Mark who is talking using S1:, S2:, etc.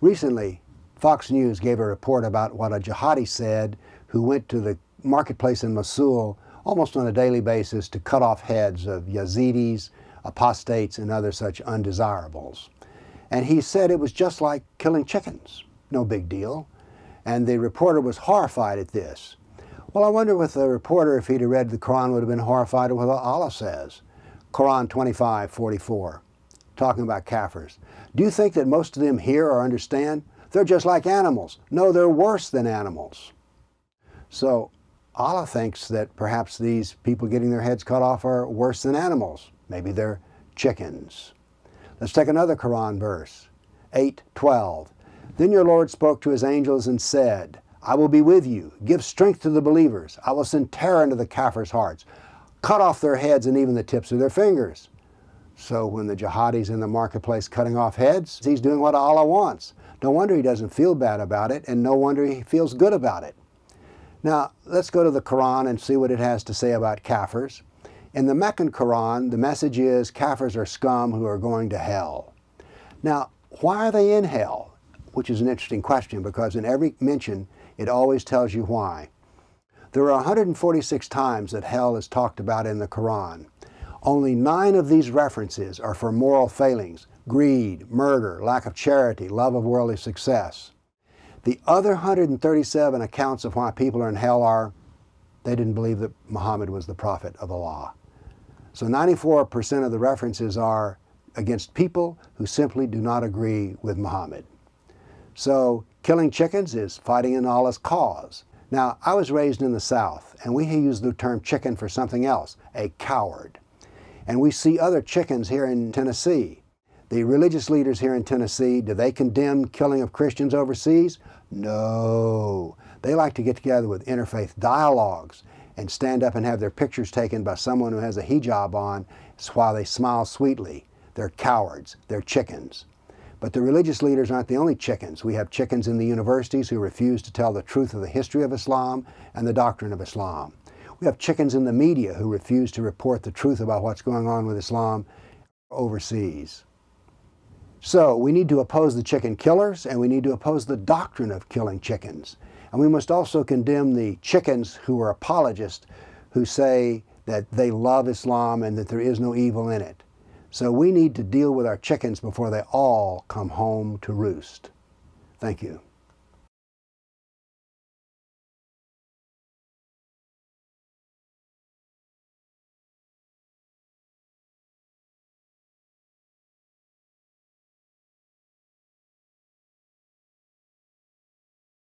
S1: Recently, Fox News gave a report about what a jihadi said who went to the marketplace in Mosul almost on a daily basis to cut off heads of Yazidis, apostates, and other such undesirables. And he said it was just like killing chickens. No big deal. And the reporter was horrified at this. Well, I wonder with the reporter, if he'd have read the Quran, would have been horrified at what Allah says. Koran 25:44, talking about Kafirs. Do you think that most of them hear or understand? They're just like animals. No, they're worse than animals. So Allah thinks that perhaps these people getting their heads cut off are worse than animals. Maybe they're chickens. Let's take another Quran verse, 8:12. Then your Lord spoke to his angels and said, I will be with you. Give strength to the believers. I will send terror into the Kafirs' hearts. Cut off their heads and even the tips of their fingers. So when the jihadi's in the marketplace cutting off heads, he's doing what Allah wants. No wonder he doesn't feel bad about it, and no wonder he feels good about it. Now, let's go to the Quran and see what it has to say about Kafirs. In the Meccan Quran, the message is Kafirs are scum who are going to hell. Now, why are they in hell? Which is an interesting question, because in every mention, it always tells you why. There are 146 times that hell is talked about in the Quran. Only 9 of these references are for moral failings: greed, murder, lack of charity, love of worldly success. The other 137 accounts of why people are in hell are they didn't believe that Muhammad was the prophet of Allah. So 94% of the references are against people who simply do not agree with Muhammad. So killing chickens is fighting in Allah's cause. Now, I was raised in the South, and we use the term chicken for something else, a coward. And we see other chickens here in Tennessee. The religious leaders here in Tennessee, do they condemn killing of Christians overseas? No. They like to get together with interfaith dialogues and stand up and have their pictures taken by someone who has a hijab on while they smile sweetly. They're cowards. They're chickens. But the religious leaders aren't the only chickens. We have chickens in the universities who refuse to tell the truth of the history of Islam and the doctrine of Islam. We have chickens in the media who refuse to report the truth about what's going on with Islam overseas. So we need to oppose the chicken killers, and we need to oppose the doctrine of killing chickens. And we must also condemn the chickens who are apologists who say that they love Islam and that there is no evil in it. So we need to deal with our chickens before they all come home to roost. Thank you.